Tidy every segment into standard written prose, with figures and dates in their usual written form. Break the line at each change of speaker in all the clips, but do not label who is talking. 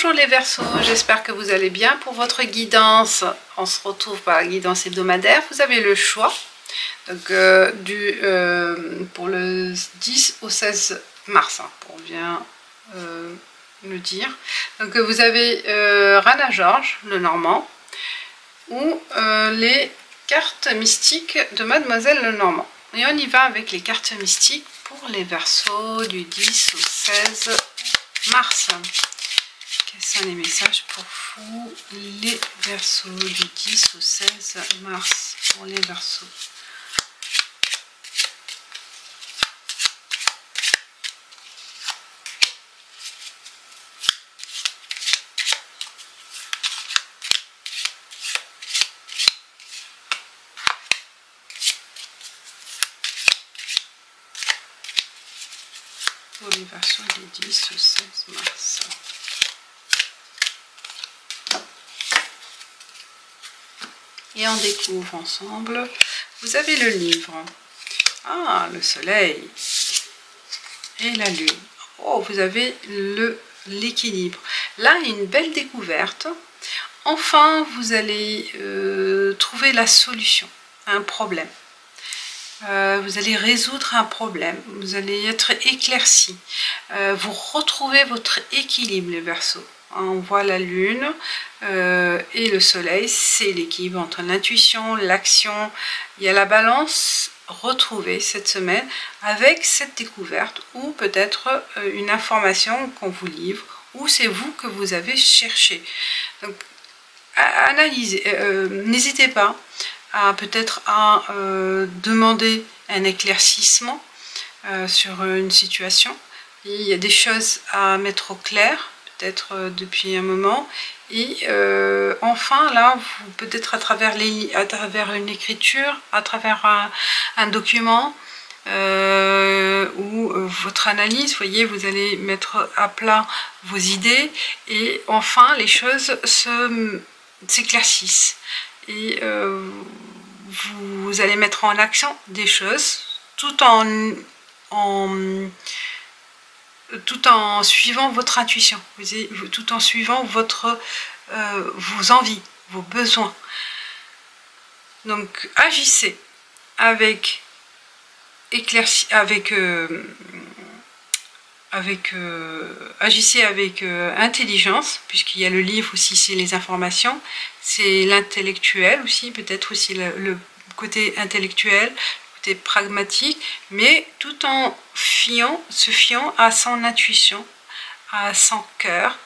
Bonjour les Verseaux, j'espère que vous allez bien. Pour votre guidance, on se retrouve par la guidance hebdomadaire. Vous avez le choix donc, pour le 10 au 16 mars, hein, pour bien le dire. Donc vous avez Rana George, le Normand, ou les cartes mystiques de Mademoiselle Lenormand. Et on y va avec les cartes mystiques pour les Verseaux du 10 au 16 mars. Quels sont les messages pour vous, les Verseaux, du 10 au 16 mars pour les Verseaux? Pour les Verseaux du 10 au 16 mars. Et on découvre ensemble. Vous avez le livre. Ah, le soleil et la lune. Oh, vous avez l'équilibre. Là, une belle découverte. Enfin, vous allez trouver la solution à un problème. Vous allez résoudre un problème. Vous allez être éclairci. Vous retrouvez votre équilibre, les Verseaux. On voit la lune et le soleil, c'est l'équilibre entre l'intuition, l'action. Il y a la balance retrouvée cette semaine avec cette découverte ou peut-être une information qu'on vous livre ou c'est vous que vous avez cherché. Donc, analysez, n'hésitez pas à peut-être à demander un éclaircissement sur une situation. Il y a des choses à mettre au clair, peut-être depuis un moment, et enfin là, vous peut-être à travers une écriture, à travers un document ou votre analyse, vous voyez, vous allez mettre à plat vos idées et enfin les choses s'éclaircissent et vous allez mettre en action des choses tout en suivant votre intuition, tout en suivant vos envies, vos besoins. Donc agissez avec intelligence, puisqu'il y a le livre aussi, c'est les informations, c'est l'intellectuel aussi, peut-être aussi le côté intellectuel, côté pragmatique, mais tout en se fiant à son intuition, à son cœur.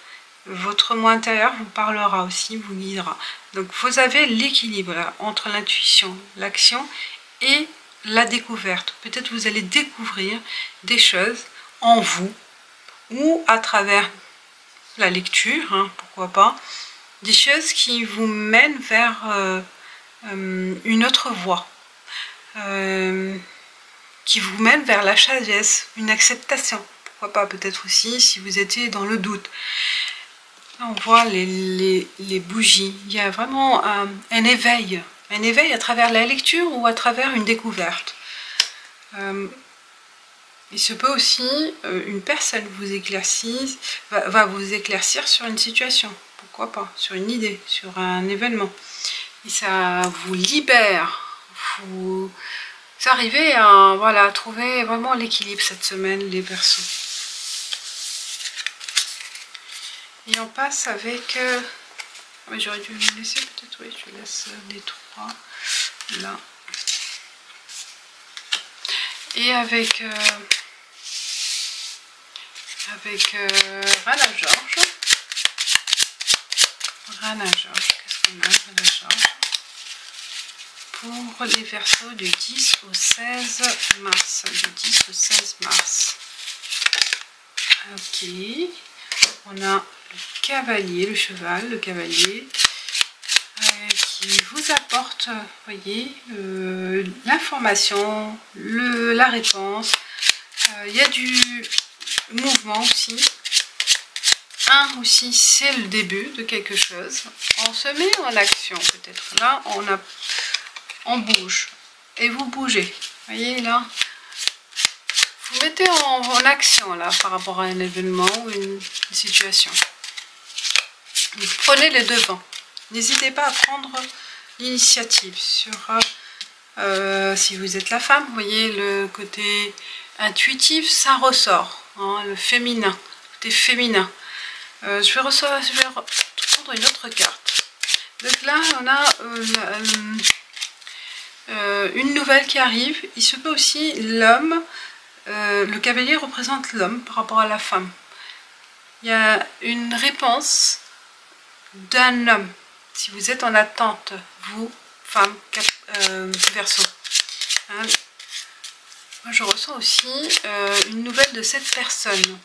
Votre moi intérieur vous parlera aussi, vous guidera. Donc vous avez l'équilibre entre l'intuition, l'action et la découverte. Peut-être vous allez découvrir des choses en vous ou à travers la lecture, hein, pourquoi pas, des choses qui vous mènent vers une autre voie, qui vous mènent vers la sagesse, une acceptation, pourquoi pas, peut-être aussi si vous étiez dans le doute. Là, on voit les bougies, il y a vraiment un éveil à travers la lecture ou à travers une découverte. Il se peut aussi, une personne vous éclaircisse, va vous éclaircir sur une situation, pourquoi pas, sur une idée, sur un événement. Et ça vous libère, vous arrivez à voilà, trouver vraiment l'équilibre cette semaine, les Verseaux. Et on passe avec... j'aurais dû me laisser peut-être, oui, je laisse les trois là. Et avec Rana George. Rana George, qu'est-ce qu'on a, Rana George? Pour les Verseaux du 10 au 16 mars. Du 10 au 16 mars. Ok. On a le cavalier, le cheval, le cavalier. Qui vous apporte, voyez, l'information, la réponse. Il y a du mouvement aussi. Aussi, c'est le début de quelque chose. On se met en action, peut-être. Là, on bouge. Et vous bougez. Voyez, là. Vous mettez en action, là, par rapport à un événement ou une situation. prenez les devants. N'hésitez pas à prendre l'initiative sur... si vous êtes la femme, vous voyez le côté intuitif, ça ressort, hein, le féminin, le côté féminin. Je vais prendre une autre carte. Donc là, on a une nouvelle qui arrive. Il se peut aussi l'homme, le cavalier représente l'homme par rapport à la femme. Il y a une réponse d'un homme. Si vous êtes en attente, vous, femme, Verseau. Hein. Moi, je ressens aussi une nouvelle de cette personne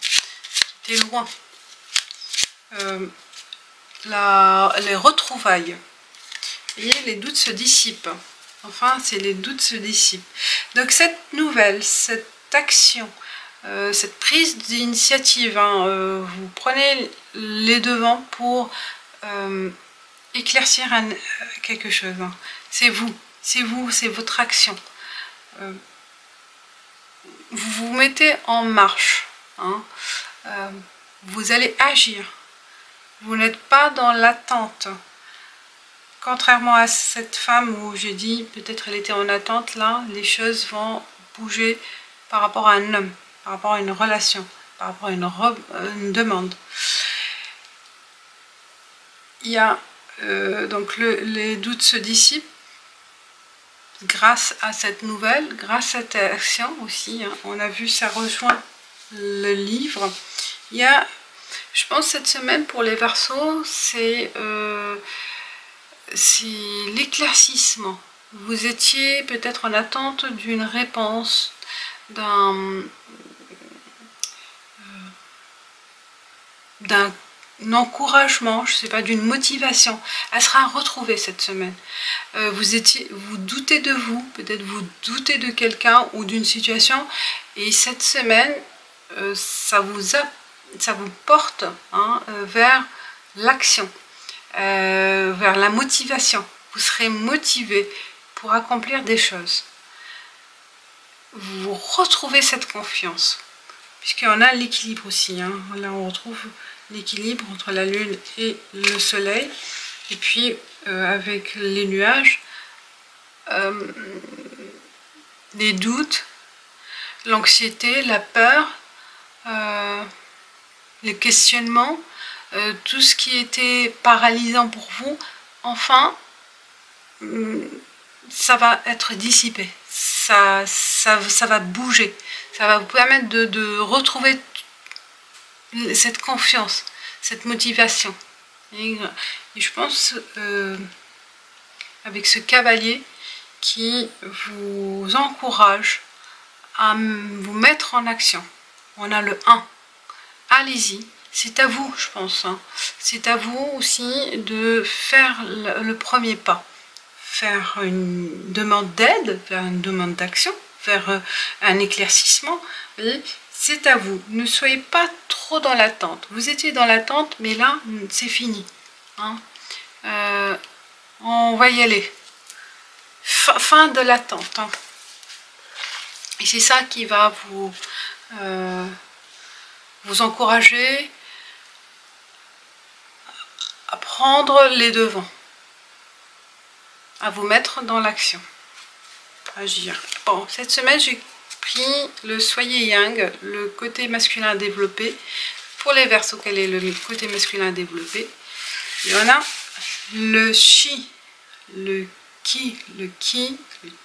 qui était loin. Les retrouvailles. Vous voyez, les doutes se dissipent. Enfin, c'est les doutes se dissipent. Donc, cette nouvelle, cette action, cette prise d'initiative, hein, vous prenez les devants pour éclaircir quelque chose. Hein. C'est vous, c'est votre action. Vous vous mettez en marche. Hein. Vous allez agir. Vous n'êtes pas dans l'attente. Contrairement à cette femme où j'ai dit, peut-être elle était en attente, là, les choses vont bouger par rapport à un homme, par rapport à une relation, par rapport à une demande. Il y a, donc les doutes se dissipent grâce à cette nouvelle, grâce à cette action aussi. Hein. On a vu, ça rejoint le livre. Il y a... Je pense cette semaine pour les Verseaux, c'est l'éclaircissement. Vous étiez peut-être en attente d'une réponse, d'un encouragement, je ne sais pas, d'une motivation. Elle sera retrouvée cette semaine. Vous doutez de vous, peut-être vous doutez de quelqu'un ou d'une situation, et cette semaine, ça vous porte, hein, vers l'action, vers la motivation. Vous serez motivé pour accomplir des choses. Vous retrouvez cette confiance, puisqu'on a l'équilibre aussi. Hein. Là, on retrouve l'équilibre entre la lune et le soleil. Et puis, avec les nuages, les doutes, l'anxiété, la peur, les questionnements, tout ce qui était paralysant pour vous, enfin, ça va être dissipé, ça va bouger, ça va vous permettre de retrouver cette confiance, cette motivation. Et je pense, avec ce cavalier qui vous encourage à vous mettre en action. On a le 1. Allez-y, c'est à vous, je pense. Hein. C'est à vous aussi de faire le premier pas. Faire une demande d'aide, faire une demande d'action, faire un éclaircissement. C'est à vous. Ne soyez pas trop dans l'attente. Vous étiez dans l'attente, mais là, c'est fini. Hein. On va y aller. Fin de l'attente. Hein. Et c'est ça qui va vous encourager à prendre les devants, à vous mettre dans l'action, agir. Bon, cette semaine, j'ai pris le Soyez Yang, le côté masculin développé. Pour les Verseaux, quel est le côté masculin développé? Il y en a le Chi, le Ki, le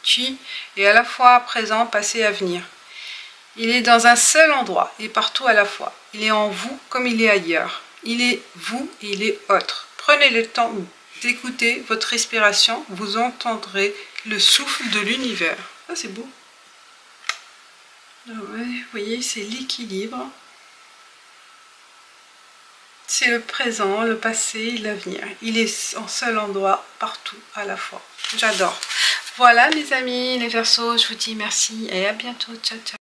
Chi, et à la fois présent, passé, avenir. Il est dans un seul endroit et partout à la fois. Il est en vous comme il est ailleurs. Il est vous et il est autre. Prenez le temps d'écouter votre respiration. Vous entendrez le souffle de l'univers. Ah, c'est beau. Ouais, vous voyez, c'est l'équilibre. C'est le présent, le passé et l'avenir. Il est en seul endroit, partout à la fois. J'adore. Voilà mes amis, les Verseaux, je vous dis merci et à bientôt. Ciao, ciao.